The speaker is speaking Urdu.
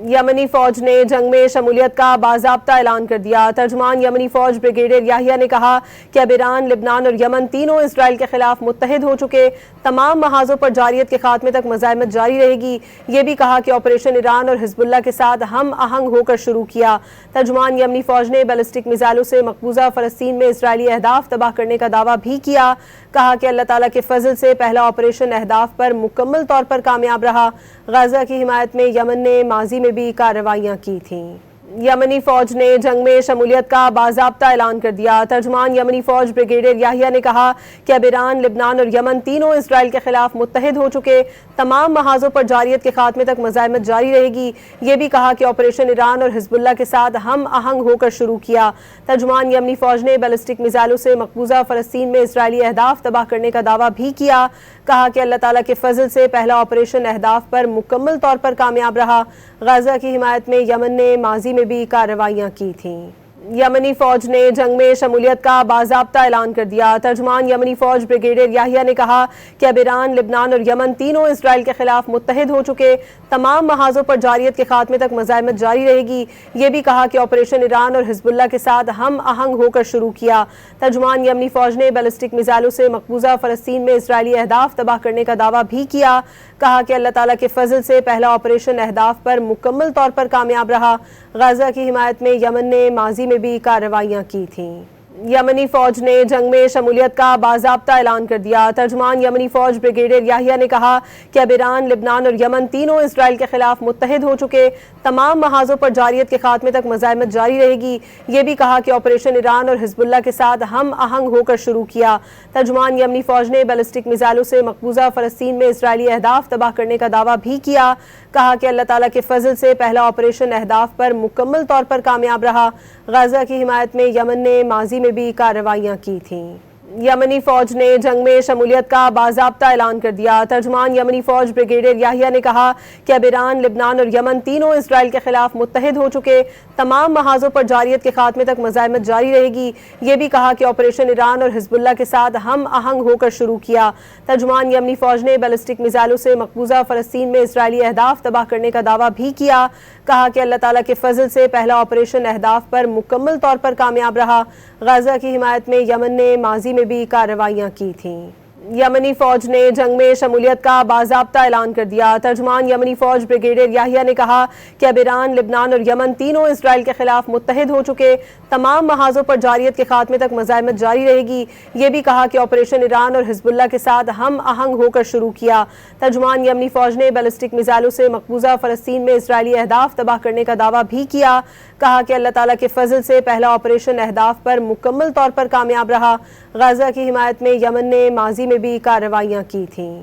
یمنی فوج نے جنگ میں شمولیت کا باضابطہ اعلان کر دیا۔ ترجمان یمنی فوج بریگیڈیئر یحییٰ نے کہا کہ اب ایران، لبنان اور یمن تینوں اسرائیل کے خلاف متحد ہو چکے، تمام محاذوں پر جارحیت کے خاتمے تک مزاحمت جاری رہے گی۔ یہ بھی کہا کہ آپریشن ایران اور حزب اللہ کے ساتھ ہم آہنگ ہو کر شروع کیا۔ ترجمان یمنی فوج نے بیلسٹک میزائلوں سے مقبوضہ فلسطین میں اسرائیلی اہداف تباہ کرنے کا دعویٰ بھی کیا۔ کہا کہ اللہ تعالیٰ کے فضل سے پہلا آپریشن اہداف پر مکمل طور پر کامیاب رہا۔ غزہ کی حمایت میں یمن نے ماضی میں بھی کارروائیاں کی تھیں۔ یمنی فوج نے جنگ میں شمولیت کا باضابطہ اعلان کر دیا۔ ترجمان یمنی فوج بریگیڈیئر یحییٰ نے کہا کہ اب ایران، لبنان اور یمن تینوں اسرائیل کے خلاف متحد ہو چکے، تمام محاذوں پر جارحیت کے خاتمے تک مزاحمت جاری رہے گی۔ یہ بھی کہا کہ آپریشن ایران اور حزب اللہ کے ساتھ ہم آہنگ ہو کر شروع کیا۔ ترجمان یمنی فوج نے بیلسٹک میزائلوں سے مقبوضہ فلسطین میں اسرائیلی اہداف تباہ کرنے کا دعویٰ بھی کیا۔ کہا کہ اللہ تعالیٰ کے فضل سے پہلا آپریشن اہداف پر مکمل طور پر کامیاب رہا۔ غزہ کی حمایت میں یمن نے ماضی میں بھی کارروائیاں کی تھیں۔ یمنی فوج نے جنگ میں شمولیت کا باضابطہ اعلان کر دیا۔ ترجمان یمنی فوج بریگیڈیئر یحییٰ نے کہا کہ اب ایران، لبنان اور یمن تینوں اسرائیل کے خلاف متحد ہو چکے، تمام محاذوں پر جارحیت کے خاتمے تک مزاحمت جاری رہے گی۔ یہ بھی کہا کہ آپریشن ایران اور حزب اللہ کے ساتھ ہم آہنگ ہو کر شروع کیا۔ ترجمان یمنی فوج نے بیلسٹک میزائلوں سے مقبوضہ فلسطین میں اسرائیلی اہداف تباہ کرنے کا دعویٰ بھی کیا۔ کہا کہ اللہ تعالیٰ کے فضل سے پہلا آپریشن اہداف پر مکمل طور پر کامیاب رہا۔ غزہ کی حمایت میں یمن نے ماضی میں بھی کارروائیاں کی تھیں۔ یمنی فوج نے جنگ میں شمولیت کا باضابطہ اعلان کر دیا۔ ترجمان یمنی فوج بریگیڈیئر یحییٰ نے کہا کہ اب ایران، لبنان اور یمن تینوں اسرائیل کے خلاف متحد ہو چکے، تمام محاذوں پر جارحیت کے خاتمے تک مزاحمت جاری رہے گی۔ یہ بھی کہا کہ آپریشن ایران اور حزب اللہ کے ساتھ ہم آہنگ ہو کر شروع کیا۔ ترجمان یمنی فوج نے بیلسٹک میزائلوں سے مقبوضہ فلسطین میں اسرائیلی اہداف تباہ کرنے کا دعویٰ بھی کیا۔ کہا کہ اللہ تعالیٰ کے فضل سے پہلا آپریشن اہداف پر مکمل طور پر کامیاب رہا۔ غزہ کی حمایت میں یمن نے ماضی میں بھی کارروائیاں کی تھیں۔ یمنی فوج نے جنگ میں شمولیت کا باضابطہ اعلان کر دیا۔ ترجمان یمنی فوج بریگیڈیئر یحییٰ نے کہا کہ اب ایران، لبنان اور یمن تینوں اسرائیل کے خلاف متحد ہو چکے، تمام محاذوں پر جارحیت کے خاتمے تک مزاحمت جاری رہے گی۔ یہ بھی کہا کہ آپریشن ایران اور حزب اللہ کے ساتھ ہم آہنگ ہو کر شروع کیا۔ ترجمان یمنی فوج نے بیلسٹک میزائلوں سے مقبوضہ فلسطین میں اسرائیلی اہداف تباہ کرنے کا دعویٰ بھی کیا۔ کہا کہ اللہ تعالیٰ کے فضل سے پہلا آپریشن اہداف پر مکمل طور پر کامیاب رہا۔ غزہ کی حمایت میں یمن نے ماضی میں بھی کارروائیاں کی تھیں۔ یمنی فوج نے جنگ میں شمولیت کا باضابطہ اعلان کر دیا۔ ترجمان یمنی فوج بریگیڈیئر یحییٰ نے کہا کہ اب ایران، لبنان اور یمن تینوں اسرائیل کے خلاف متحد ہو چکے، تمام محاذوں پر جارحیت کے خاتمے تک مزاحمت جاری رہے گی۔ یہ بھی کہا کہ آپریشن ایران اور حزب اللہ کے ساتھ ہم آہنگ ہو کر شروع کیا۔ ترجمان یمنی فوج نے بیلسٹک میزائلوں سے مقبوضہ فلسطین میں اسرائیلی اہداف تباہ کرنے کا دعویٰ بھی کیا۔ کہا کہ اللہ تعالیٰ کے فضل سے پہلا آپریشن اہداف پر مکمل طور پر کامیاب رہا۔ غزہ کی حمایت میں یمن نے ماضی میں بھی کارروائیاں کی تھیں۔